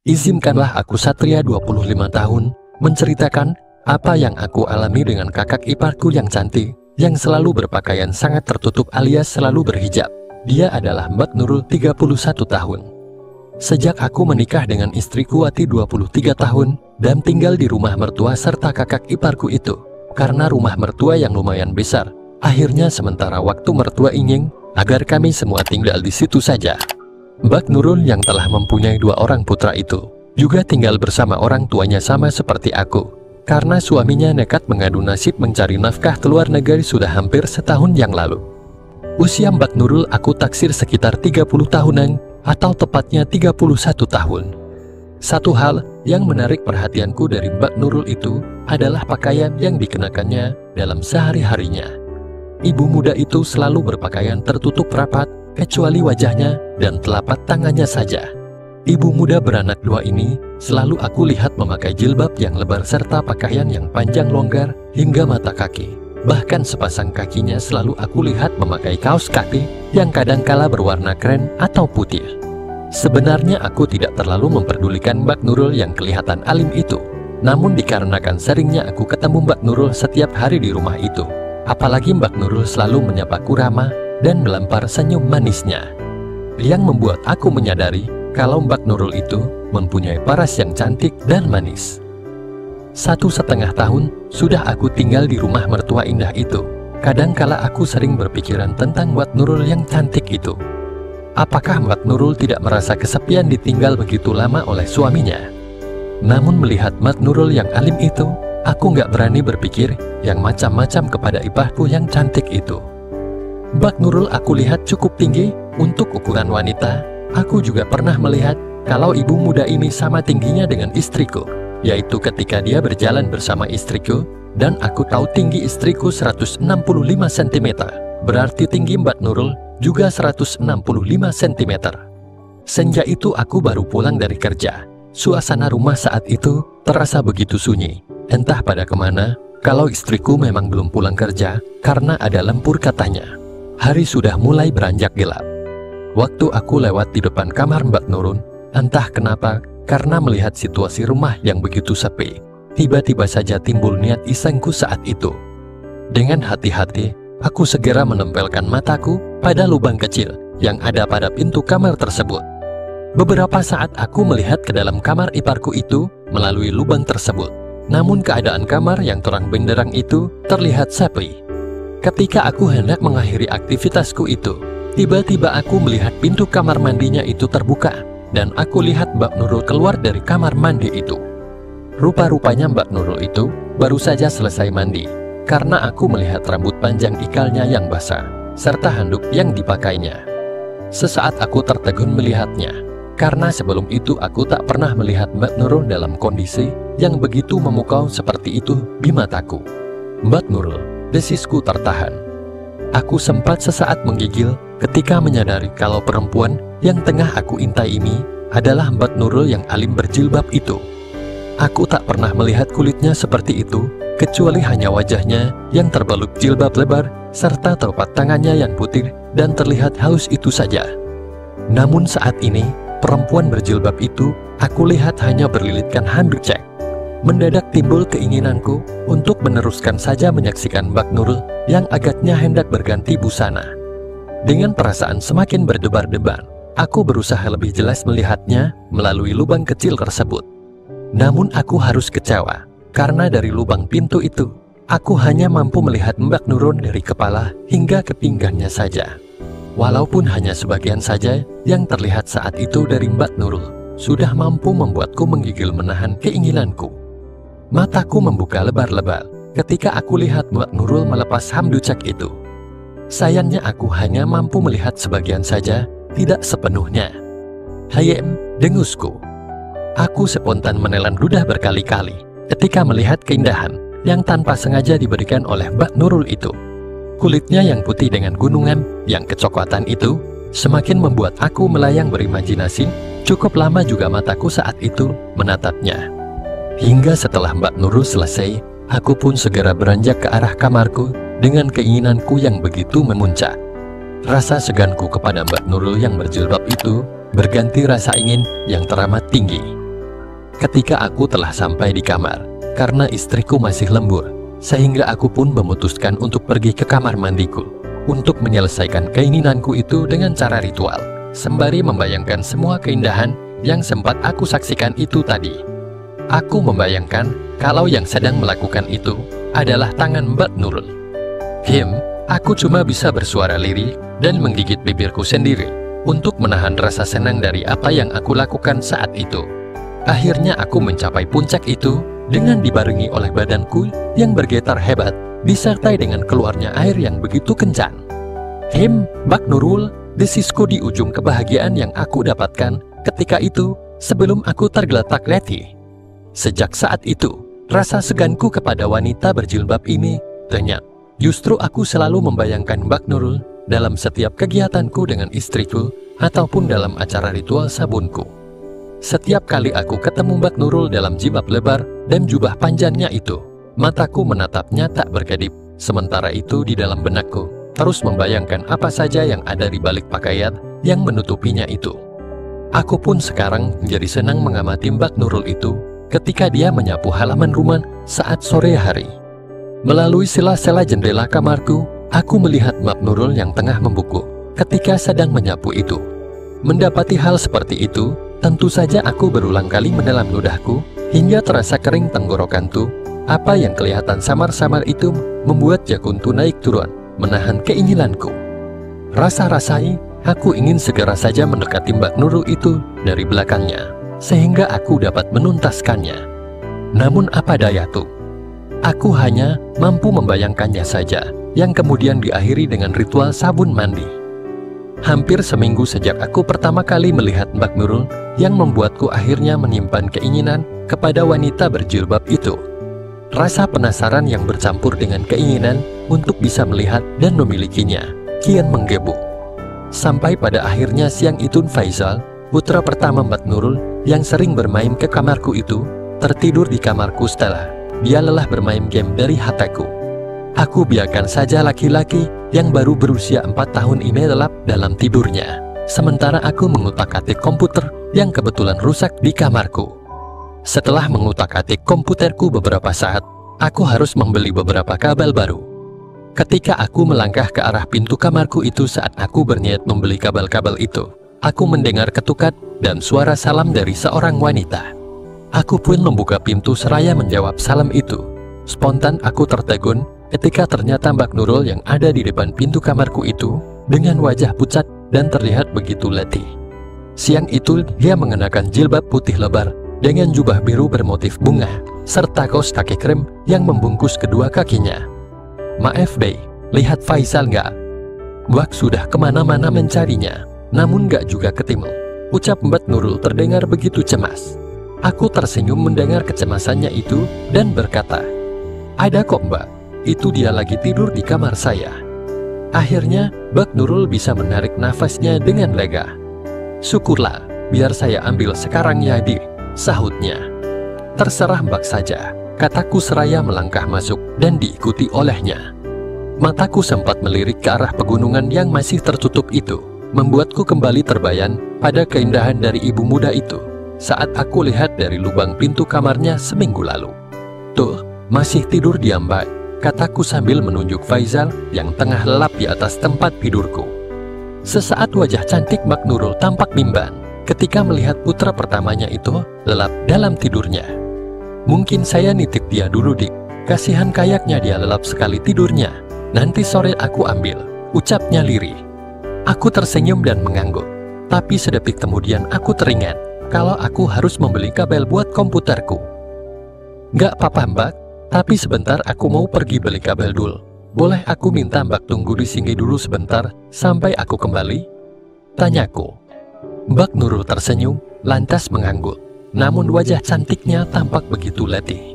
Izinkanlah aku Satria 25 tahun menceritakan apa yang aku alami dengan kakak iparku yang cantik, yang selalu berpakaian sangat tertutup alias selalu berhijab. Dia adalah Mbak Nurul 31 tahun. Sejak aku menikah dengan istriku Wati 23 tahun dan tinggal di rumah mertua serta kakak iparku itu, karena rumah mertua yang lumayan besar, akhirnya sementara waktu mertua ingin agar kami semua tinggal di situ saja. Mbak Nurul yang telah mempunyai 2 orang putra itu juga tinggal bersama orang tuanya sama seperti aku, karena suaminya nekat mengadu nasib mencari nafkah ke luar negeri sudah hampir setahun yang lalu. Usia Mbak Nurul aku taksir sekitar 30 tahunan atau tepatnya 31 tahun. Satu hal yang menarik perhatianku dari Mbak Nurul itu adalah pakaian yang dikenakannya dalam sehari-harinya. Ibu muda itu selalu berpakaian tertutup rapat kecuali wajahnya dan telapak tangannya saja. Ibu muda beranak 2 ini selalu aku lihat memakai jilbab yang lebar serta pakaian yang panjang longgar hingga mata kaki. Bahkan sepasang kakinya selalu aku lihat memakai kaos kaki yang kadangkala berwarna krem atau putih. Sebenarnya aku tidak terlalu memperdulikan Mbak Nurul yang kelihatan alim itu. Namun dikarenakan seringnya aku ketemu Mbak Nurul setiap hari di rumah itu, apalagi Mbak Nurul selalu menyapaku ramah dan melempar senyum manisnya, yang membuat aku menyadari kalau Mbak Nurul itu mempunyai paras yang cantik dan manis. 1,5 tahun sudah aku tinggal di rumah mertua indah itu. Kadangkala aku sering berpikiran tentang Mbak Nurul yang cantik itu. Apakah Mbak Nurul tidak merasa kesepian ditinggal begitu lama oleh suaminya? Namun melihat Mbak Nurul yang alim itu, aku nggak berani berpikir yang macam-macam kepada ipahku yang cantik itu. Mbak Nurul aku lihat cukup tinggi untuk ukuran wanita. Aku juga pernah melihat kalau ibu muda ini sama tingginya dengan istriku, yaitu ketika dia berjalan bersama istriku, dan aku tahu tinggi istriku 165 cm, berarti tinggi Mbak Nurul juga 165 cm. Senja itu aku baru pulang dari kerja. Suasana rumah saat itu terasa begitu sunyi, entah pada kemana, kalau istriku memang belum pulang kerja, karena ada lembur katanya. Hari sudah mulai beranjak gelap. Waktu aku lewat di depan kamar Mbak Nurul, entah kenapa, karena melihat situasi rumah yang begitu sepi, tiba-tiba saja timbul niat isengku saat itu. Dengan hati-hati, aku segera menempelkan mataku pada lubang kecil yang ada pada pintu kamar tersebut. Beberapa saat aku melihat ke dalam kamar iparku itu melalui lubang tersebut. Namun keadaan kamar yang terang benderang itu terlihat sepi. Ketika aku hendak mengakhiri aktivitasku itu, tiba-tiba aku melihat pintu kamar mandinya itu terbuka, dan aku lihat Mbak Nurul keluar dari kamar mandi itu. Rupa-rupanya Mbak Nurul itu baru saja selesai mandi, karena aku melihat rambut panjang ikalnya yang basah, serta handuk yang dipakainya. Sesaat aku tertegun melihatnya, karena sebelum itu aku tak pernah melihat Mbak Nurul dalam kondisi yang begitu memukau seperti itu di mataku. Mbak Nurul, desisku tertahan. Aku sempat sesaat menggigil ketika menyadari kalau perempuan yang tengah aku intai ini adalah Mbak Nurul yang alim berjilbab itu. Aku tak pernah melihat kulitnya seperti itu, kecuali hanya wajahnya yang terbalut jilbab lebar, serta telapak tangannya yang putih dan terlihat haus itu saja. Namun saat ini, perempuan berjilbab itu aku lihat hanya berlilitkan handuk cek. Mendadak timbul keinginanku untuk meneruskan saja menyaksikan Mbak Nurul yang agaknya hendak berganti busana. Dengan perasaan semakin berdebar-debar, aku berusaha lebih jelas melihatnya melalui lubang kecil tersebut. Namun aku harus kecewa, karena dari lubang pintu itu, aku hanya mampu melihat Mbak Nurul dari kepala hingga ke pinggangnya saja. Walaupun hanya sebagian saja yang terlihat saat itu dari Mbak Nurul, sudah mampu membuatku menggigil menahan keinginanku. Mataku membuka lebar-lebar ketika aku lihat Mbak Nurul melepas hamducak itu. Sayangnya aku hanya mampu melihat sebagian saja, tidak sepenuhnya. Hayem, dengusku. Aku spontan menelan ludah berkali-kali ketika melihat keindahan yang tanpa sengaja diberikan oleh Mbak Nurul itu. Kulitnya yang putih dengan gunungan yang kecoklatan itu semakin membuat aku melayang berimajinasi. Cukup lama juga mataku saat itu menatapnya. Hingga setelah Mbak Nurul selesai, aku pun segera beranjak ke arah kamarku dengan keinginanku yang begitu memuncak. Rasa seganku kepada Mbak Nurul yang berjilbab itu berganti rasa ingin yang teramat tinggi. ketika aku telah sampai di kamar. Karena istriku masih lembur, sehingga aku pun memutuskan untuk pergi ke kamar mandiku untuk menyelesaikan keinginanku itu dengan cara ritual, sembari membayangkan semua keindahan yang sempat aku saksikan itu tadi. Aku membayangkan kalau yang sedang melakukan itu adalah tangan Mbak Nurul. Aku cuma bisa bersuara lirih dan menggigit bibirku sendiri untuk menahan rasa senang dari apa yang aku lakukan saat itu. Akhirnya aku mencapai puncak itu dengan dibarengi oleh badanku yang bergetar hebat, disertai dengan keluarnya air yang begitu kencang. Mbak Nurul, desisku di ujung kebahagiaan yang aku dapatkan ketika itu sebelum aku tergeletak letih. Sejak saat itu, rasa seganku kepada wanita berjilbab ini lenyap. Justru aku selalu membayangkan Mbak Nurul dalam setiap kegiatanku dengan istriku ataupun dalam acara ritual sabunku. Setiap kali aku ketemu Mbak Nurul dalam jilbab lebar dan jubah panjangnya itu, mataku menatapnya tak berkedip. Sementara itu di dalam benakku terus membayangkan apa saja yang ada di balik pakaian yang menutupinya itu. Aku pun sekarang menjadi senang mengamati Mbak Nurul itu ketika dia menyapu halaman rumah saat sore hari. Melalui sela-sela jendela kamarku, aku melihat Mbak Nurul yang tengah membuku ketika sedang menyapu itu. Mendapati hal seperti itu, tentu saja aku berulang kali menelan ludahku hingga terasa kering tenggorokanku. Apa yang kelihatan samar-samar itu membuat jakuntu naik turun, menahan keinginanku. Rasa-rasai, aku ingin segera saja mendekati Mbak Nurul itu dari belakangnya, sehingga aku dapat menuntaskannya. Namun apa daya tuh? Aku hanya mampu membayangkannya saja, yang kemudian diakhiri dengan ritual sabun mandi. Hampir seminggu sejak aku pertama kali melihat Mbak Nurul yang membuatku akhirnya menyimpan keinginan kepada wanita berjilbab itu. Rasa penasaran yang bercampur dengan keinginan untuk bisa melihat dan memilikinya kian menggebu. Sampai pada akhirnya siang itu Faisal, putra pertama Mbak Nurul yang sering bermain ke kamarku itu, tertidur di kamarku setelah dia lelah bermain game dari HP-ku. Aku biarkan saja laki-laki yang baru berusia 4 tahun ini lelap dalam tidurnya, sementara aku mengutak-atik komputer yang kebetulan rusak di kamarku. Setelah mengutak-atik komputerku beberapa saat, aku harus membeli beberapa kabel baru. Ketika aku melangkah ke arah pintu kamarku itu saat aku berniat membeli kabel-kabel itu, aku mendengar ketukan dan suara salam dari seorang wanita. Aku pun membuka pintu seraya menjawab salam itu. Spontan aku tertegun ketika ternyata Mbak Nurul yang ada di depan pintu kamarku itu dengan wajah pucat dan terlihat begitu letih. Siang itu dia mengenakan jilbab putih lebar dengan jubah biru bermotif bunga serta kaos kaki krem yang membungkus kedua kakinya. Maaf Bey, lihat Faisal nggak? Mbak sudah kemana-mana mencarinya, namun nggak juga ketemu, ucap Mbak Nurul terdengar begitu cemas. Aku tersenyum mendengar kecemasannya itu dan berkata, ada kok Mbak, itu dia lagi tidur di kamar saya. Akhirnya Mbak Nurul bisa menarik nafasnya dengan lega. Syukurlah, biar saya ambil sekarang ya Di, sahutnya. Terserah Mbak saja, kataku seraya melangkah masuk dan diikuti olehnya. Mataku sempat melirik ke arah pegunungan yang masih tertutup itu, membuatku kembali terbayang pada keindahan dari ibu muda itu saat aku lihat dari lubang pintu kamarnya seminggu lalu. Tuh, masih tidur dia Mbak, kataku sambil menunjuk Faisal yang tengah lelap di atas tempat tidurku. Sesaat wajah cantik Mbak Nurul tampak bimbang ketika melihat putra pertamanya itu lelap dalam tidurnya. Mungkin saya nitip dia dulu Dik, kasihan kayaknya dia lelap sekali tidurnya. Nanti sore aku ambil, ucapnya lirih. Aku tersenyum dan mengangguk, tapi sedetik kemudian aku teringat kalau aku harus membeli kabel buat komputerku. Gak apa-apa Mbak, tapi sebentar aku mau pergi beli kabel dulu. Boleh aku minta Mbak tunggu di sini dulu sebentar sampai aku kembali? Tanyaku. Mbak Nurul tersenyum, lantas mengangguk. Namun wajah cantiknya tampak begitu letih.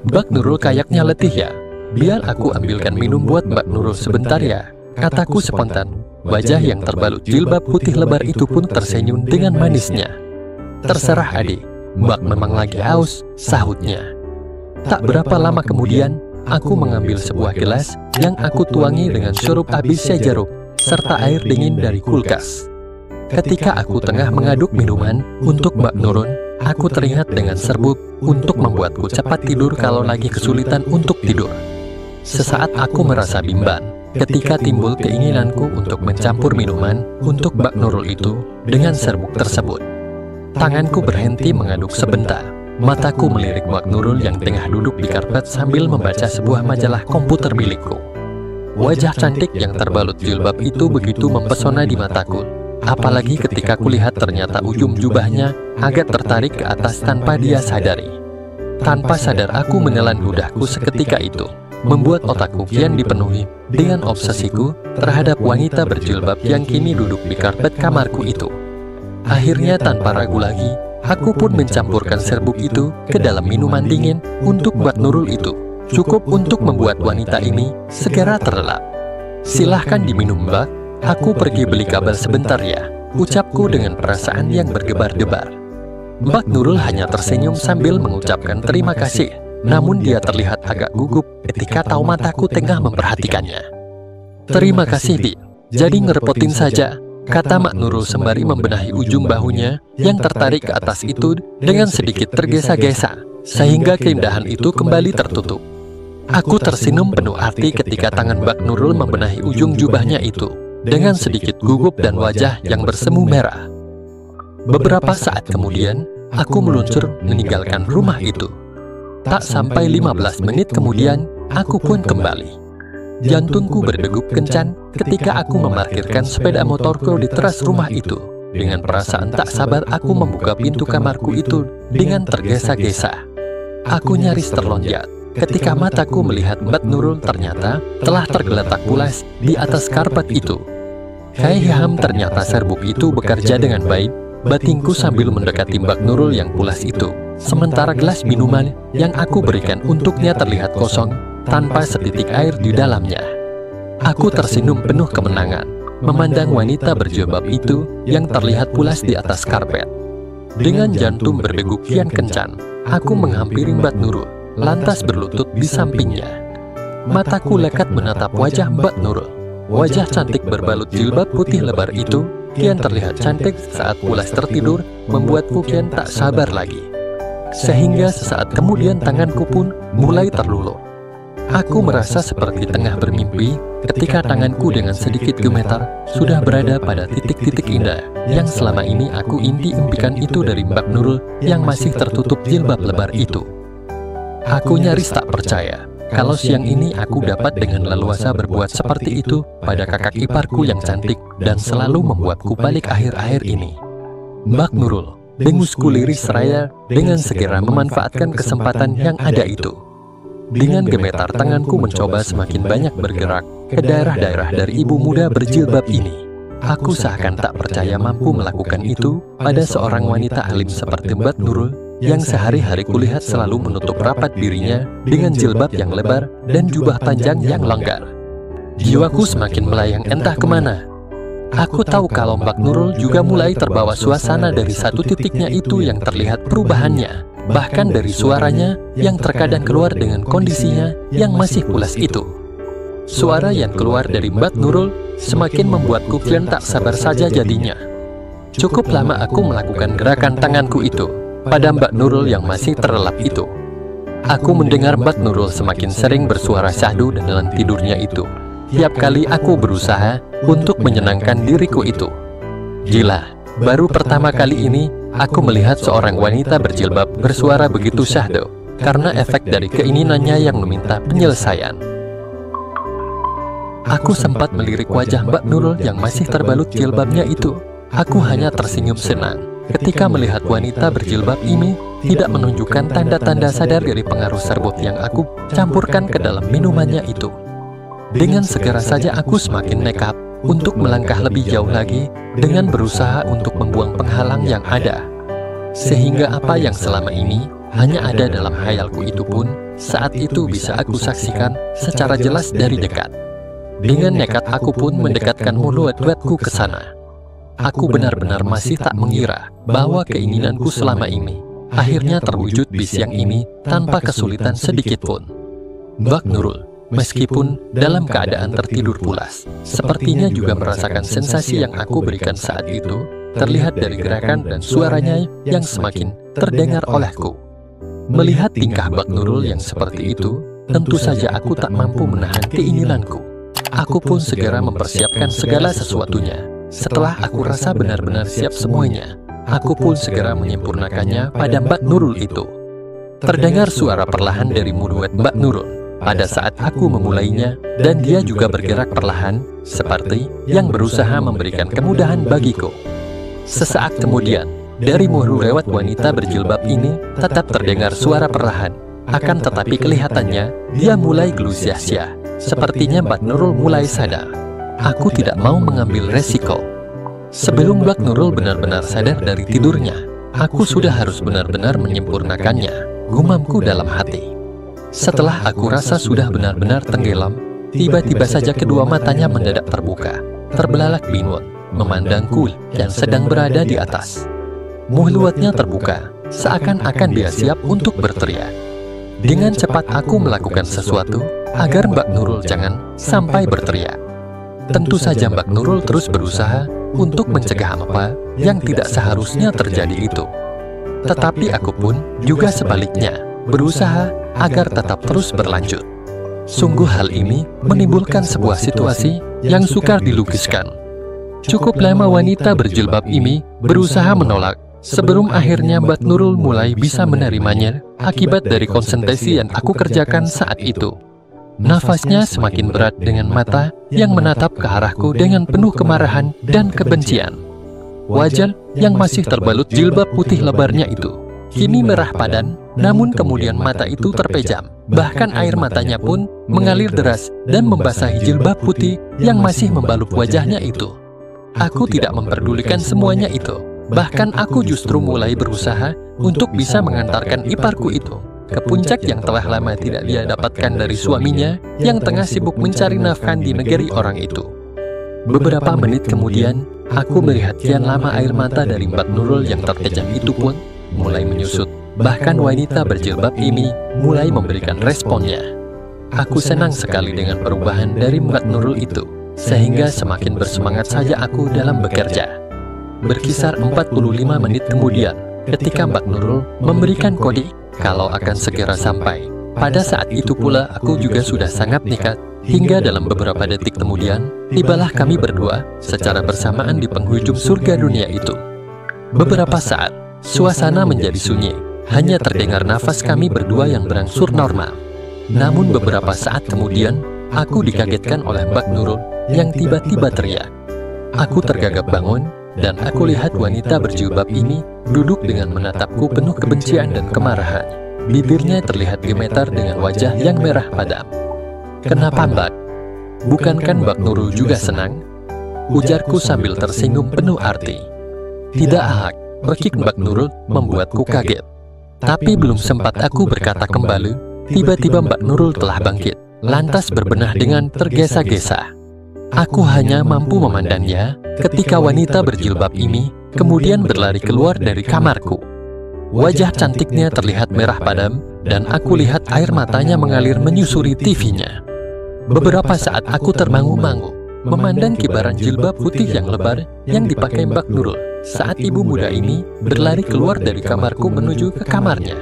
Mbak Nurul kayaknya letih ya. Biar aku ambilkan minum buat Mbak Nurul sebentar ya, kataku spontan. Wajah yang terbalut jilbab putih lebar itu pun tersenyum dengan manisnya. Terserah adik, Mbak memang lagi haus, sahutnya. Tak berapa lama kemudian, aku mengambil sebuah gelas yang aku tuangi dengan sirup abisia jeruk serta air dingin dari kulkas. Ketika aku tengah mengaduk minuman untuk Mbak Nurul, aku teringat dengan serbuk untuk membuatku cepat tidur kalau lagi kesulitan untuk tidur. Sesaat aku merasa bimbang ketika timbul keinginanku untuk mencampur minuman untuk Mbak Nurul itu dengan serbuk tersebut. Tanganku berhenti mengaduk sebentar. Mataku melirik Mbak Nurul yang tengah duduk di karpet sambil membaca sebuah majalah komputer milikku. Wajah cantik yang terbalut jilbab itu begitu mempesona di mataku. Apalagi ketika kulihat ternyata ujung jubahnya agak tertarik ke atas tanpa dia sadari. Tanpa sadar aku menelan ludahku seketika itu, membuat otakku kian dipenuhi dengan obsesiku terhadap wanita berjilbab yang kini duduk di karpet kamarku itu. Akhirnya tanpa ragu lagi, aku pun mencampurkan serbuk itu ke dalam minuman dingin untuk Mbak Nurul itu. Cukup untuk membuat wanita ini segera terlelap. "Silahkan diminum, Mbak. Aku pergi beli kabel sebentar ya," ucapku dengan perasaan yang bergebar-gebar. Mbak Nurul hanya tersenyum sambil mengucapkan terima kasih. Namun dia terlihat agak gugup ketika tahu mataku tengah memperhatikannya. "Terima kasih, Bi. Jadi ngerepotin saja," kata Mak Nurul sembari membenahi ujung bahunya yang tertarik ke atas itu dengan sedikit tergesa-gesa, sehingga keindahan itu kembali tertutup. Aku tersenyum penuh arti ketika tangan Mbak Nurul membenahi ujung jubahnya itu dengan sedikit gugup dan wajah yang bersemu merah. Beberapa saat kemudian, aku meluncur meninggalkan rumah itu. Tak sampai 15 menit kemudian, aku pun kembali. Jantungku berdegup kencang ketika aku memarkirkan sepeda motorku di teras rumah itu. Dengan perasaan tak sabar aku membuka pintu kamarku itu dengan tergesa-gesa. Aku nyaris terlonjak ketika mataku melihat Mbak Nurul ternyata telah tergeletak pulas di atas karpet itu. Kaiham, ternyata serbuk itu bekerja dengan baik, batinku sambil mendekati Mbak Nurul yang pulas itu. Sementara gelas minuman yang aku berikan untuknya terlihat kosong, tanpa setitik air di dalamnya. Aku tersenyum penuh kemenangan, memandang wanita berjilbab itu yang terlihat pulas di atas karpet. Dengan jantung berdegup kian kencang, aku menghampiri Mbak Nurul, lantas berlutut di sampingnya. Mataku lekat menatap wajah Mbak Nurul. Wajah cantik berbalut jilbab putih lebar itu kian terlihat cantik saat pulas tertidur, membuatku kian tak sabar lagi. Sehingga sesaat kemudian tanganku pun mulai terluluh. Aku merasa seperti tengah bermimpi ketika tanganku dengan sedikit gemetar sudah berada pada titik-titik indah yang selama ini aku impi-impikan itu dari Mbak Nurul yang masih tertutup jilbab lebar itu. Aku nyaris tak percaya kalau siang ini aku dapat dengan leluasa berbuat seperti itu pada kakak iparku yang cantik dan selalu membuatku balik akhir-akhir ini. Mbak Nurul, dengusku liris seraya dengan segera memanfaatkan kesempatan yang ada itu. Dengan gemetar tanganku mencoba semakin banyak bergerak ke daerah-daerah dari ibu muda berjilbab ini. Aku seakan tak percaya mampu melakukan itu pada seorang wanita alim seperti Mbak Nurul yang sehari-hari kulihat selalu menutup rapat dirinya dengan jilbab yang lebar dan jubah panjang yang longgar. Jiwaku semakin melayang entah kemana. Aku tahu kalau Mbak Nurul juga mulai terbawa suasana dari satu titiknya itu yang terlihat perubahannya, bahkan dari suaranya yang terkadang keluar dengan kondisinya yang masih pulas itu. Suara yang keluar dari Mbak Nurul semakin membuatku kian tak sabar saja jadinya. Cukup lama aku melakukan gerakan tanganku itu pada Mbak Nurul yang masih terlelap itu. Aku mendengar Mbak Nurul semakin sering bersuara syahdu dalam tidurnya itu. Tiap kali aku berusaha untuk menyenangkan diriku itu. Gila, baru pertama kali ini aku melihat seorang wanita berjilbab bersuara begitu syahdu karena efek dari keinginannya yang meminta penyelesaian. Aku sempat melirik wajah Mbak Nurul yang masih terbalut jilbabnya itu. Aku hanya tersenyum senang ketika melihat wanita berjilbab ini tidak menunjukkan tanda-tanda sadar dari pengaruh serbuk yang aku campurkan ke dalam minumannya itu. Dengan segera saja aku semakin nekat untuk melangkah lebih jauh lagi dengan berusaha untuk membuang penghalang yang ada. Sehingga apa yang selama ini hanya ada dalam hayalku itu pun saat itu bisa aku saksikan secara jelas dari dekat. Dengan nekat aku pun mendekatkan mulut-mulutku ke sana. Aku benar-benar masih tak mengira bahwa keinginanku selama ini akhirnya terwujud di siang ini tanpa kesulitan sedikit pun. Mbak Nurul, meskipun dalam keadaan tertidur pulas, sepertinya juga merasakan sensasi yang aku berikan saat itu terlihat dari gerakan dan suaranya yang semakin terdengar olehku. Melihat tingkah Mbak Nurul yang seperti itu, tentu saja aku tak mampu menahan keinginanku. Aku pun segera mempersiapkan segala sesuatunya. Setelah aku rasa benar-benar siap semuanya, aku pun segera menyempurnakannya pada Mbak Nurul itu. Terdengar suara perlahan dari mulut Mbak Nurul pada saat aku memulainya, dan dia juga bergerak perlahan, seperti yang berusaha memberikan kemudahan bagiku. Sesaat kemudian, dari mulut lewat wanita berjilbab ini tetap terdengar suara perlahan. Akan tetapi kelihatannya, dia mulai gelisah. Sepertinya Mbak Nurul mulai sadar. Aku tidak mau mengambil resiko. Sebelum Mbak Nurul benar-benar sadar dari tidurnya, aku sudah harus benar-benar menyempurnakannya, gumamku dalam hati. Setelah aku rasa sudah benar-benar tenggelam, tiba-tiba saja kedua matanya mendadak terbuka, terbelalak bingung, memandangku yang sedang berada di atas. Mulutnya terbuka, seakan-akan dia siap untuk berteriak. Dengan cepat aku melakukan sesuatu agar Mbak Nurul jangan sampai berteriak. Tentu saja Mbak Nurul terus berusaha untuk mencegah apa yang tidak seharusnya terjadi itu. Tetapi aku pun juga sebaliknya berusaha agar tetap terus berlanjut. Sungguh hal ini menimbulkan sebuah situasi yang sukar dilukiskan. Cukup lama wanita berjilbab ini berusaha menolak, sebelum akhirnya Mbak Nurul mulai bisa menerimanya akibat dari konsentrasi yang aku kerjakan saat itu. Nafasnya semakin berat dengan mata yang menatap ke arahku dengan penuh kemarahan dan kebencian. Wajah yang masih terbalut jilbab putih lebarnya itu kini merah padan, namun kemudian mata itu terpejam. Bahkan air matanya pun mengalir deras dan membasahi jilbab putih yang masih membalut wajahnya itu. Aku tidak memperdulikan semuanya itu. Bahkan aku justru mulai berusaha untuk bisa mengantarkan iparku itu ke puncak yang telah lama tidak dia dapatkan dari suaminya yang tengah sibuk mencari nafkah di negeri orang itu. Beberapa menit kemudian, aku melihat kian lama air mata dari Mbak Nurul yang terpejam itu pun mulai menyusut. Bahkan wanita berjilbab ini mulai memberikan responnya. Aku senang sekali dengan perubahan dari Mbak Nurul itu, sehingga semakin bersemangat saja aku dalam bekerja. Berkisar 45 menit kemudian, ketika Mbak Nurul memberikan kode kalau akan segera sampai. Pada saat itu pula aku juga sudah sangat nekat, hingga dalam beberapa detik kemudian, tibalah kami berdua secara bersamaan di penghujung surga dunia itu. Beberapa saat, suasana menjadi sunyi, hanya terdengar nafas kami berdua yang berangsur normal. Namun beberapa saat kemudian, aku dikagetkan oleh Mbak Nurul yang tiba-tiba teriak. Aku tergagap bangun, dan aku lihat wanita berjilbab ini duduk dengan menatapku penuh kebencian dan kemarahan. Bibirnya terlihat gemetar dengan wajah yang merah padam. "Kenapa, Mbak? Bukankah Mbak Nurul juga senang?" ujarku sambil tersinggung penuh arti. "Tidak, Ahak," bekik Mbak Nurul membuatku kaget. Tapi belum sempat aku berkata kembali, tiba-tiba Mbak Nurul telah bangkit, lantas berbenah dengan tergesa-gesa. Aku hanya mampu memandangnya ketika wanita berjilbab ini kemudian berlari keluar dari kamarku. Wajah cantiknya terlihat merah padam, dan aku lihat air matanya mengalir menyusuri TV-nya. Beberapa saat aku termangu-mangu, memandang kibaran jilbab putih yang lebar yang dipakai Mbak Nurul saat ibu muda ini berlari keluar dari kamarku menuju ke kamarnya.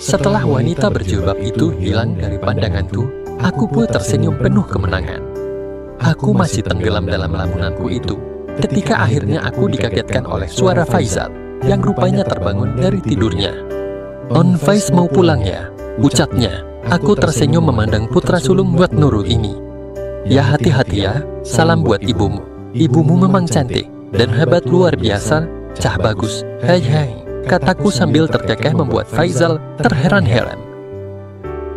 Setelah wanita berjilbab itu hilang dari pandanganku, aku pun tersenyum penuh kemenangan. Aku masih tenggelam dalam lamunanku itu ketika akhirnya aku dikagetkan oleh suara Faizal yang rupanya terbangun dari tidurnya. "On Faiz mau pulang ya?" ucapnya. Aku tersenyum memandang putra sulung Mbak Nurul ini. "Ya, hati-hati ya, salam buat ibumu. Ibumu memang cantik dan hebat luar biasa, cah bagus. Hai hai," kataku sambil terkekeh membuat Faizal terheran-heran.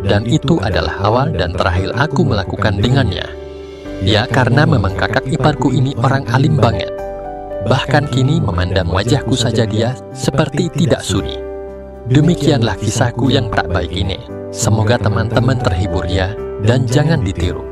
Dan itu adalah awal dan terakhir aku melakukan dengannya. Ya, karena memang kakak iparku ini orang alim banget. Bahkan kini memandang wajahku saja dia seperti tidak sudi. Demikianlah kisahku yang tak baik ini. Semoga teman-teman terhibur ya, dan jangan ditiru.